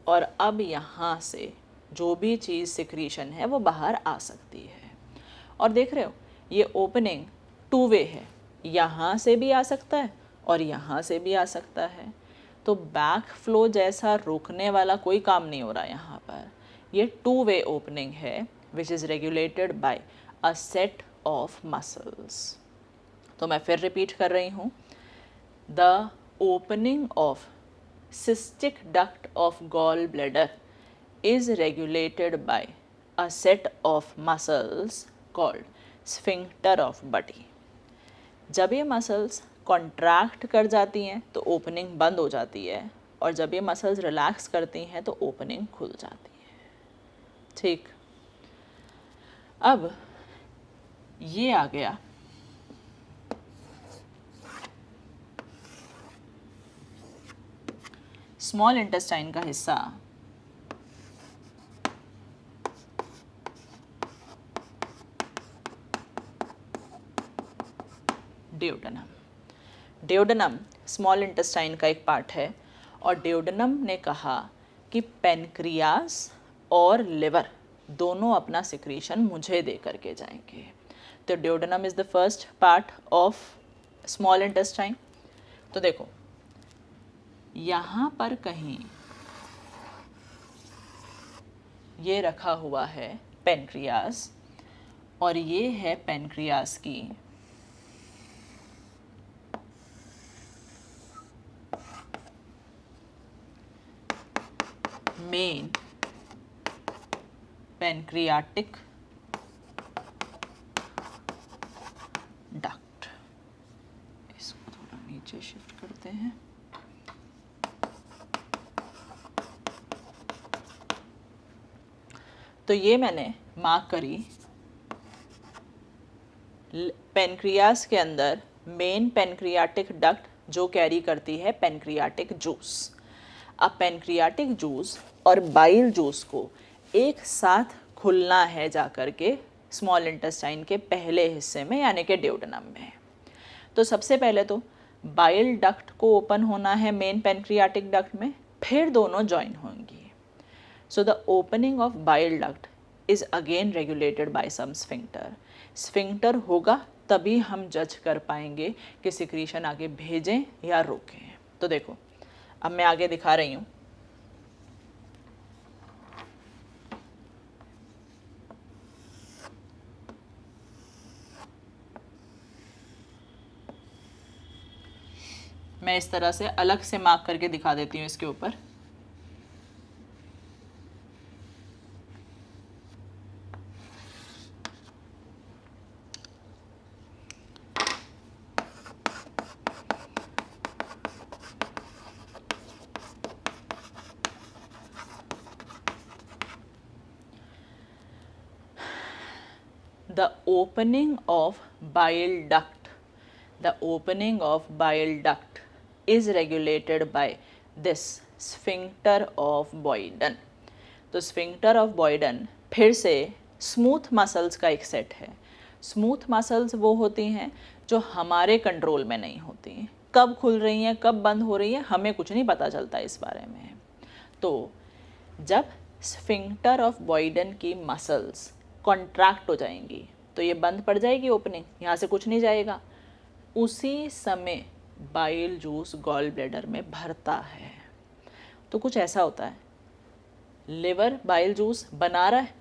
और अब यहाँ से जो भी चीज़ सिक्रीशन है वो बाहर आ सकती है। और देख रहे हो ये ओपनिंग टू वे है, यहाँ से भी आ सकता है और यहाँ से भी आ सकता है। तो बैक फ्लो जैसा रोकने वाला कोई काम नहीं हो रहा यहाँ पर। ये टू वे ओपनिंग है which is regulated by a set of muscles. तो मैं फिर रिपीट कर रही हूँ, the opening of cystic duct of gallbladder is regulated by a set of muscles called sphincter of body। जब ये मसल्स कॉन्ट्रैक्ट कर जाती हैं तो ओपनिंग बंद हो जाती है और जब ये मसल्स रिलैक्स करती हैं तो ओपनिंग खुल जाती है। ठीक, अब ये आ गया स्मॉल इंटेस्टाइन का हिस्सा, ड्यूडेनम। ड्यूडेनम स्मॉल इंटेस्टाइन का एक पार्ट है और ड्यूडेनम ने कहा कि पेनक्रियास और लिवर दोनों अपना सिक्रीशन मुझे दे करके जाएंगे। तो duodenum is the first part of small intestine. तो देखो यहाँ पर कहीं ये रखा हुआ है पेनक्रियास और ये है पेनक्रियास की मेन पेनक्रियाटिक डक्ट। इसको थोड़ा नीचे शिफ्ट करते हैं। तो ये मैंने मार्क करी पेनक्रियास के अंदर मेन पेनक्रियाटिक डक्ट जो कैरी करती है पेनक्रियाटिक जूस। अब पेनक्रियाटिक जूस और बाइल जूस को एक साथ खुलना है जाकर के स्मॉल इंटेस्टाइन के पहले हिस्से में यानी कि ड्यूडेनम में। तो सबसे पहले तो बाइल डक्ट को ओपन होना है मेन पेनक्रियाटिक डक्ट में, फिर दोनों ज्वाइन होंगी। So the opening of bile duct is again regulated by some sphincter। Sphincter होगा तभी हम जज कर पाएंगे कि सिक्रीशन आगे भेजें या रोकें। तो देखो अब मैं आगे दिखा रही हूँ। मैं इस तरह से अलग से मार्क करके दिखा देती हूँ इसके ऊपर। The opening of bile duct, the opening of bile duct is regulated by this sphincter of Boyden। तो sphincter of Boyden फिर से स्मूथ मसल्स का एक सेट है। स्मूथ मसल्स वो होती हैं जो हमारे कंट्रोल में नहीं होती, कब खुल रही हैं कब बंद हो रही हैं हमें कुछ नहीं पता चलता इस बारे में। तो जब स्फिंक्टर ऑफ बॉयडन की मसल्स कॉन्ट्रैक्ट हो जाएंगी तो ये बंद पड़ जाएगी ओपनिंग, यहाँ से कुछ नहीं जाएगा। उसी समय बाइल जूस गॉल ब्लैडर में भरता है। तो कुछ ऐसा होता है, लिवर बाइल जूस बना रहा है,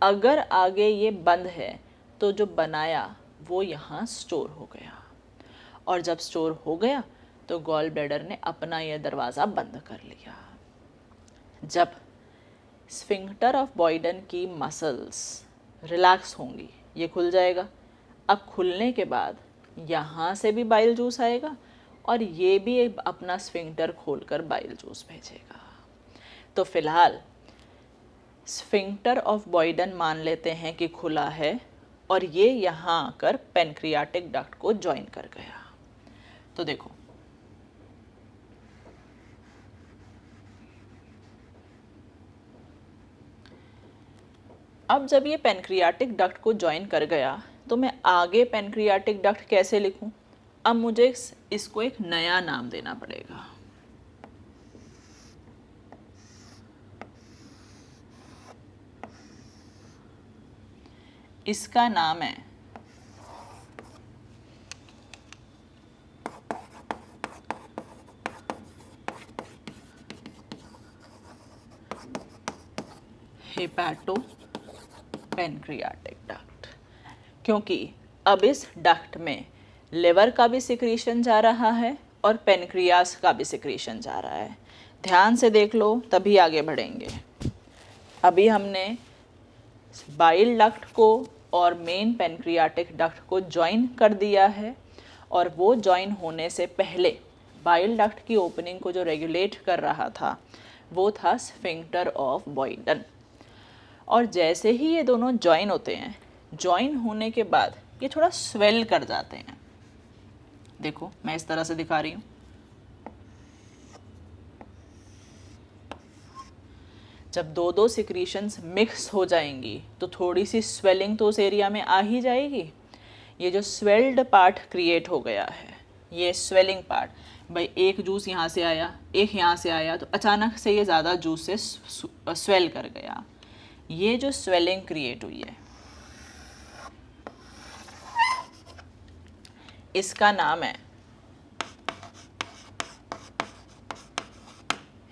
अगर आगे ये बंद है तो जो बनाया वो यहाँ स्टोर हो गया और जब स्टोर हो गया तो गॉल ब्लैडर ने अपना यह दरवाज़ा बंद कर लिया। जब स्फिंक्टर ऑफ बॉयडन की मसल्स रिलैक्स होंगी, ये खुल जाएगा। अब खुलने के बाद यहाँ से भी बाइल जूस आएगा और ये भी अपना स्फिंक्टर खोलकर बाइल जूस भेजेगा। तो फिलहाल स्फिंक्टर ऑफ बॉयडन मान लेते हैं कि खुला है और ये यहाँ आकर पेनक्रियाटिक डक्ट को ज्वाइन कर गया। तो देखो, अब जब ये पेनक्रियाटिक डक्ट को ज्वाइन कर गया तो मैं आगे पेनक्रियाटिक डक्ट कैसे लिखूं? अब मुझे इसको एक नया नाम देना पड़ेगा। इसका नाम है हेपाटो पेनक्रियाटिक डक्ट, क्योंकि अब इस डक्ट में लिवर का भी सिक्रीशन जा रहा है और पेनक्रियास का भी सिक्रीशन जा रहा है। ध्यान से देख लो तभी आगे बढ़ेंगे। अभी हमने बाइल डक्ट को और मेन पेनक्रियाटिक डक्ट को ज्वाइन कर दिया है और वो ज्वाइन होने से पहले बाइल डक्ट की ओपनिंग को जो रेगुलेट कर रहा था वो था स्फिंक्टर ऑफ बॉयडन। और जैसे ही ये दोनों ज्वाइन होते हैं, ज्वाइन होने के बाद ये थोड़ा स्वेल कर जाते हैं। देखो मैं इस तरह से दिखा रही हूँ। जब दो दो सिक्रीशंस मिक्स हो जाएंगी तो थोड़ी सी स्वेलिंग तो उस एरिया में आ ही जाएगी। ये जो स्वेल्ड पार्ट क्रिएट हो गया है, ये स्वेलिंग पार्ट, भाई एक जूस यहाँ से आया, एक यहाँ से आया, तो अचानक से ये ज़्यादा जूस से स्वेल कर गया। ये जो स्वेलिंग क्रिएट हुई है इसका नाम है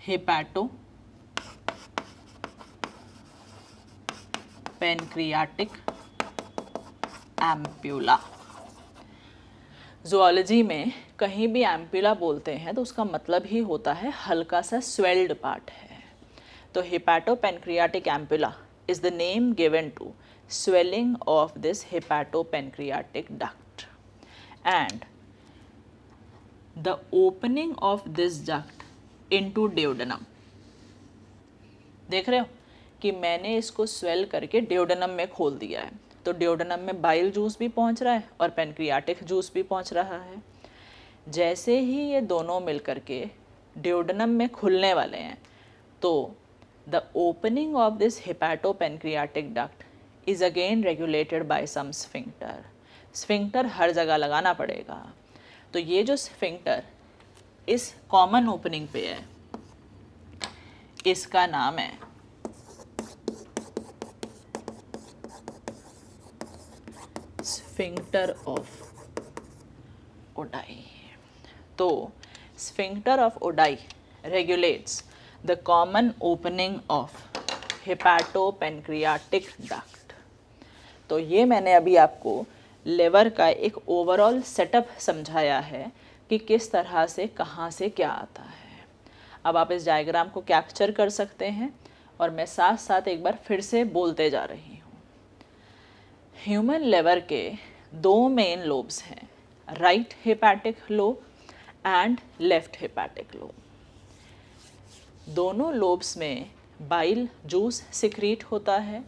हेपाटो पेनक्रियाटिक एम्प्यूला। ज़ूलॉजी में कहीं भी एम्प्यूला बोलते हैं तो उसका मतलब ही होता है हल्का सा स्वेल्ड पार्ट है। तो hepato pancreatic ampulla is the name given to swelling of this hepatopancreatic duct, and the opening of this duct into duodenum। देख रहे हो कि मैंने इसको स्वेल करके ड्यूडेनम में खोल दिया है, तो ड्यूडेनम में बाइल जूस भी पहुंच रहा है और पेनक्रियाटिक जूस भी पहुंच रहा है। जैसे ही ये दोनों मिलकर के ड्यूडेनम में खुलने वाले हैं तो the opening of this hepatopancreatic duct is again regulated by some sphincter। sphincter हर जगह लगाना पड़ेगा। तो ये जो sphincter इस कॉमन ओपनिंग पे है, इसका नाम है sphincter of Oddi। तो sphincter of Oddi regulates the common opening of hepatopancreatic duct। तो ये मैंने अभी आपको लिवर का एक ओवरऑल सेटअप समझाया है कि किस तरह से कहाँ से क्या आता है। अब आप इस डायग्राम को कैप्चर कर सकते हैं और मैं साथ साथ एक बार फिर से बोलते जा रही हूँ। ह्यूमन लिवर के दो मेन लोब्स हैं, right hepatic lobe and left hepatic lobe. दोनों लोब्स में बाइल जूस सिक्रीट होता है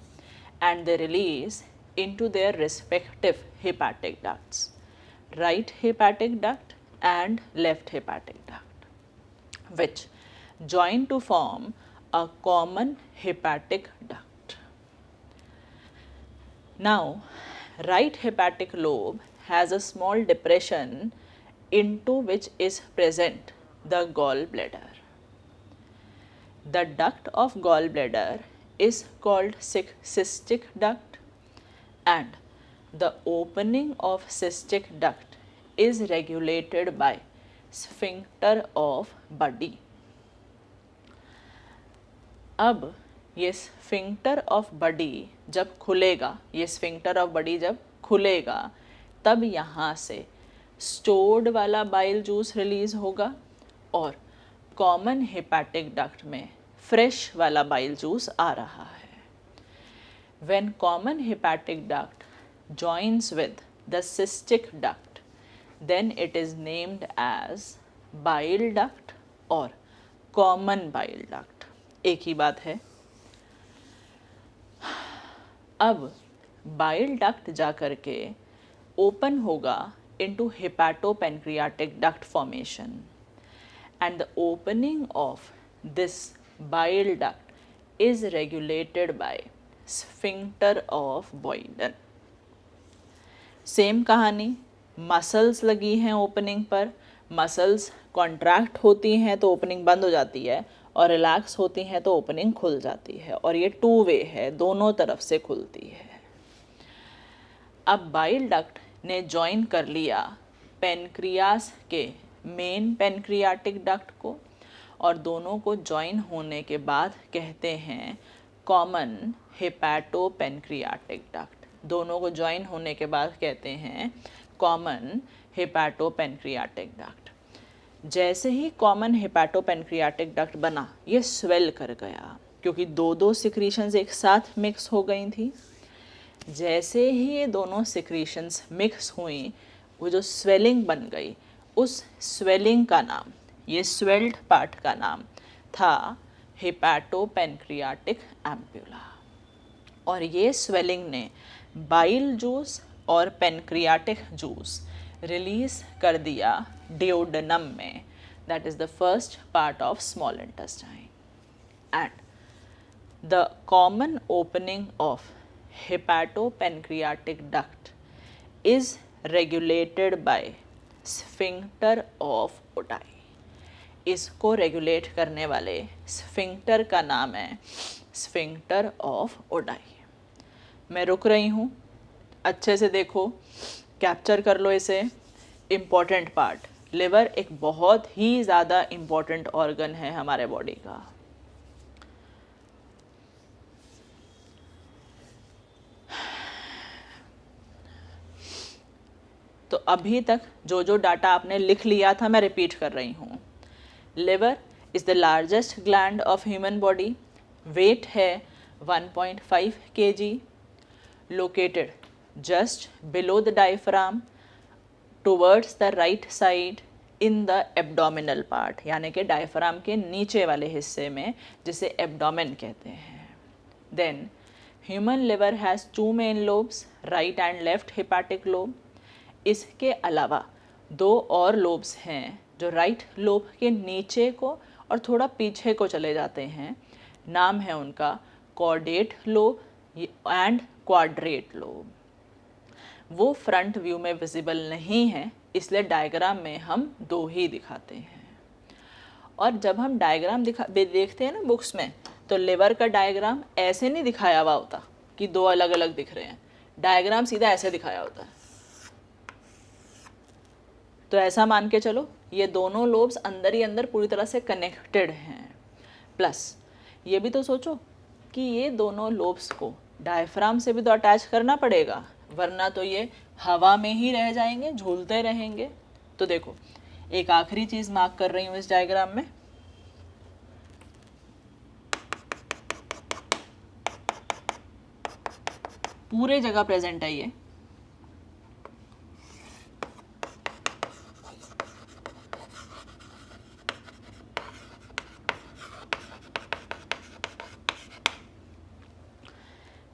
and they release into their respective hepatic ducts, right hepatic duct and left hepatic duct, which join to form a common hepatic duct. Now, right hepatic lobe has a small depression into which is present the gallbladder. The duct of gallbladder is called cystic duct, and the opening of cystic duct is regulated by sphincter of Buddy। अब ये sphincter of बडी जब खुलेगा, ये sphincter of बडी जब खुलेगा तब यहाँ से स्टोर्ड वाला बाइल जूस रिलीज होगा और कॉमन हेपेटिक डक्ट में फ्रेश वाला बाइल जूस आ रहा है। When common hepatic duct joins with the cystic duct, then it is named as bile duct or common bile duct। एक ही बात है। अब बाइल डक्ट जा करके ओपन होगा into hepatopancreatic duct formation, and the opening of this bile duct is regulated by sphincter of Boyden। Same कहानी, muscles लगी हैं ओपनिंग पर, मसल्स कॉन्ट्रैक्ट होती हैं तो ओपनिंग बंद हो जाती है, और रिलैक्स होती हैं तो ओपनिंग खुल जाती है, और ये टू वे है, दोनों तरफ से खुलती है। अब बाइल डक्ट ने ज्वाइन कर लिया पेनक्रियास के मेन पेनक्रियाटिक डक्ट को, और दोनों को ज्वाइन होने के बाद कहते हैं कॉमन हेपैटोपेनक्रियाटिक डक्ट। दोनों को ज्वाइन होने के बाद कहते हैं कॉमन हेपैटोपेनक्रियाटिक डक्ट। जैसे ही कॉमन हेपैटोपेनक्रियाटिक डक्ट बना, ये स्वेल कर गया क्योंकि दो दो सिक्रीशंस एक साथ मिक्स हो गई थी। जैसे ही ये दोनों सिक्रीशंस मिक्स हुई, वो जो स्वेलिंग बन गई, उस स्वेलिंग का नाम, ये स्वेल्ड पार्ट का नाम था हेपैटोपेनक्रियाटिक एम्प्यूला। और ये स्वेलिंग ने बाइल जूस और पेनक्रियाटिक जूस रिलीज कर दिया डिओडेनम में, that is the first part of small intestine. And the common opening of hepatopancreatic duct is regulated by sphincter of Oddi। इसको रेगुलेट करने वाले स्फिंक्टर का नाम है स्फिंक्टर ऑफ ओडाई। मैं रुक रही हूँ, अच्छे से देखो, कैप्चर कर लो इसे। इम्पॉर्टेंट पार्ट, लिवर एक बहुत ही ज़्यादा इम्पॉर्टेंट ऑर्गन है हमारे बॉडी का। तो अभी तक जो जो डाटा आपने लिख लिया था मैं रिपीट कर रही हूँ। Liver is the largest gland of human body, weight है 1.5 kg, located just below the diaphragm towards the right side in the abdominal part, यानी कि डायफ्राम के नीचे वाले हिस्से में, जिसे एब्डोमेन कहते हैं। Then human liver has 2 main lobes, right and left hepatic lobe. इसके अलावा 2 और लोब्स हैं जो राइट लोब के नीचे को और थोड़ा पीछे को चले जाते हैं। नाम है उनका caudate lobe and quadrate lobe. वो फ्रंट व्यू में विजिबल नहीं है, इसलिए डायग्राम में हम 2 ही दिखाते हैं। और जब हम डायग्राम देखते हैं ना बुक्स में, तो लिवर का डायग्राम ऐसे नहीं दिखाया हुआ होता कि 2 अलग अलग दिख रहे हैं। डायग्राम सीधा ऐसे दिखाया होता है। तो ऐसा मान के चलो ये दोनों लोब्स अंदर ही अंदर पूरी तरह से कनेक्टेड हैं। प्लस ये भी तो सोचो कि ये दोनों लोब्स को डायफ्राम से भी तो अटैच करना पड़ेगा, वरना तो ये हवा में ही रह जाएंगे, झूलते रहेंगे। तो देखो, एक आखिरी चीज़ मार्क कर रही हूँ इस डायग्राम में। पूरे जगह प्रेजेंट है ये।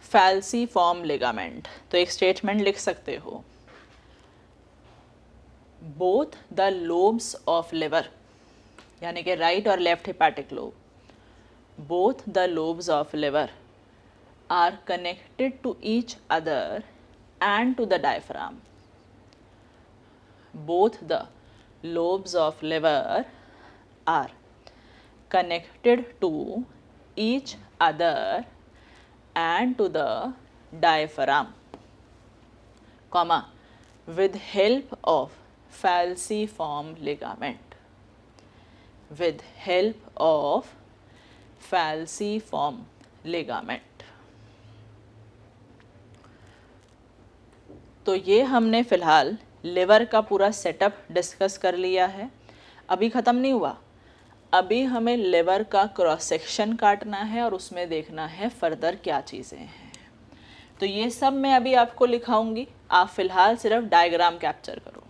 फैल्सीफॉर्म लिगामेंट, तो एक स्टेटमेंट लिख सकते हो, both the lobes of liver, यानी कि राइट और left hepatic lobe, both the lobes of liver are connected to each other and to the diaphragm. Both the lobes of liver are connected to each other and to the diaphragm, comma, with help of falciform ligament, with help of falciform ligament। तो ये हमने फ़िलहाल liver का पूरा setup discuss कर लिया है। अभी ख़त्म नहीं हुआ, अभी हमें लिवर का क्रॉस सेक्शन काटना है और उसमें देखना है फर्दर क्या चीज़ें हैं। तो ये सब मैं अभी आपको लिखाऊंगी, आप फिलहाल सिर्फ डायग्राम कैप्चर करो।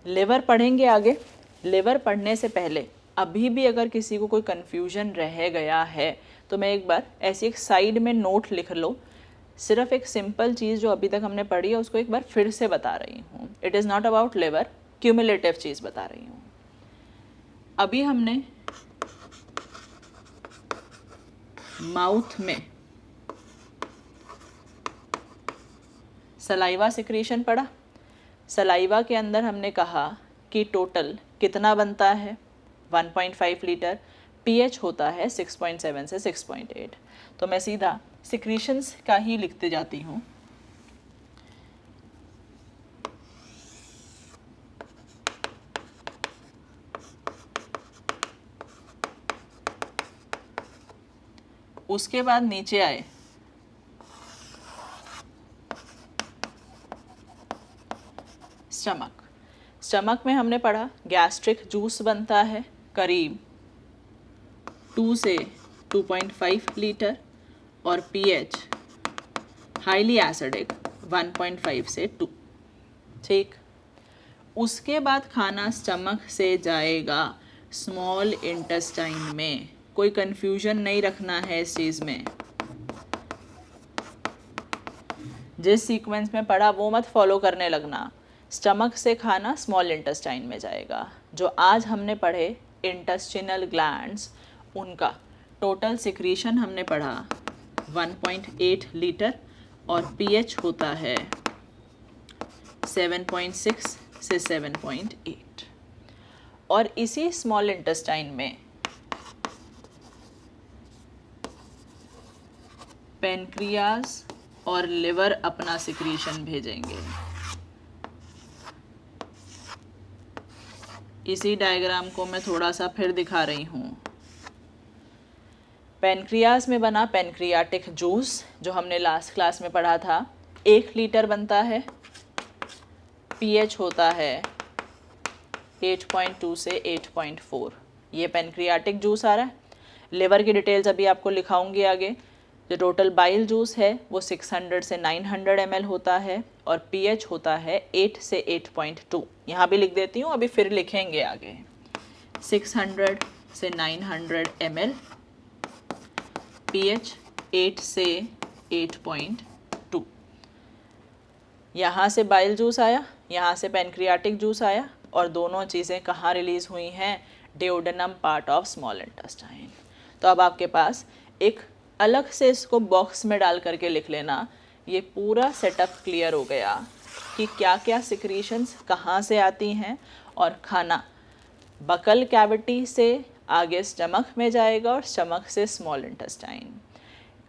लिवर पढ़ेंगे आगे। लिवर पढ़ने से पहले अभी भी अगर किसी को कोई कन्फ्यूजन रह गया है तो मैं एक बार ऐसी एक साइड में नोट लिख लो, सिर्फ एक सिंपल चीज़ जो अभी तक हमने पढ़ी है उसको एक बार फिर से बता रही हूँ। It is not about liver, cumulative चीज़ बता रही हूँ। अभी हमने माउथ में सलाइवा सिक्रीशन पढ़ा। सलाइवा के अंदर हमने कहा कि टोटल कितना बनता है, 1.5 लीटर। पीएच होता है 6.7 से 6.8। तो मैं सीधा सिक्रीशंस का ही लिखते जाती हूँ। उसके बाद नीचे आए स्टमक। स्टमक में हमने पढ़ा गैस्ट्रिक जूस बनता है करीब 2 से 2.5 लीटर और पीएच हाईली एसिडिक 1.5 से 2। ठीक, उसके बाद खाना स्टमक से जाएगा स्मॉल इंटेस्टाइन में। कोई कंफ्यूजन नहीं रखना है इस चीज़ में, जिस सीक्वेंस में पढ़ा वो मत फॉलो करने लगना। स्टमक से खाना स्मॉल इंटेस्टाइन में जाएगा। जो आज हमने पढ़े इंटेस्टिनल ग्लैंड्स, उनका टोटल सिक्रीशन हमने पढ़ा 1.8 लीटर और पीएच होता है 7.6 से 7.8। और इसी स्मॉल इंटेस्टाइन में पेनक्रियाज और लिवर अपना सिक्रीशन भेजेंगे। इसी डायग्राम को मैं थोड़ा सा फिर दिखा रही हूँ। पेनक्रियाज में बना पेनक्रियाटिक जूस, जो हमने लास्ट क्लास में पढ़ा था, 1 लीटर बनता है। पीएच होता है 8.2 से 8.4। ये पेनक्रियाटिक जूस आ रहा है। लिवर की डिटेल्स अभी आपको लिखाऊंगी आगे। जो टोटल बाइल जूस है वो 600 से 900 ml होता है और पीएच होता है 8 से 8.2। यहाँ भी लिख देती हूँ, अभी फिर लिखेंगे आगे। 600 से 900 ml, पीएच 8 से 8.2। यहाँ से बाइल जूस आया, यहाँ से पेनक्रियाटिक जूस आया, और दोनों चीज़ें कहाँ रिलीज़ हुई हैं? Duodenum part of small intestine. तो अब आपके पास एक अलग से इसको बॉक्स में डाल करके लिख लेना। ये पूरा सेटअप क्लियर हो गया कि क्या क्या सिक्रीशंस कहाँ से आती हैं, और खाना बकल कैविटी से आगे स्टमक में जाएगा और स्टमक से स्मॉल इंटेस्टाइन।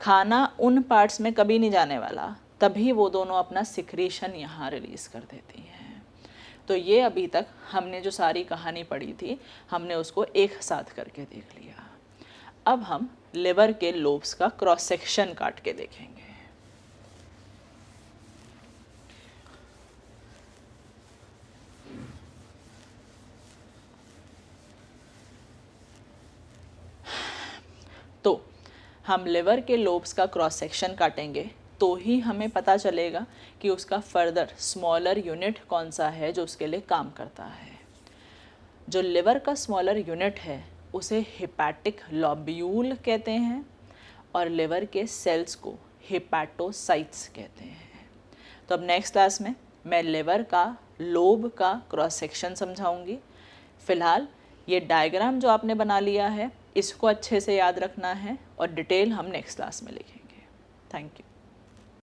खाना उन पार्ट्स में कभी नहीं जाने वाला, तभी वो दोनों अपना सिक्रीशन यहाँ रिलीज़ कर देती हैं। तो ये अभी तक हमने जो सारी कहानी पढ़ी थी, हमने उसको एक साथ करके देख लिया। अब हम लिवर के लोब्स का क्रॉस सेक्शन काट के देखेंगे। तो हम लिवर के लोब्स का क्रॉस सेक्शन काटेंगे तो ही हमें पता चलेगा कि उसका फर्दर स्मॉलर यूनिट कौन सा है जो उसके लिए काम करता है। जो लिवर का स्मॉलर यूनिट है उसे हिपैटिक लॉब्यूल कहते हैं, और लिवर के सेल्स को हिपैटोसाइट्स कहते हैं। तो अब नेक्स्ट क्लास में मैं लिवर का लोब का क्रॉस सेक्शन समझाऊंगी। फ़िलहाल ये डायग्राम जो आपने बना लिया है इसको अच्छे से याद रखना है, और डिटेल हम नेक्स्ट क्लास में लिखेंगे। Thank you.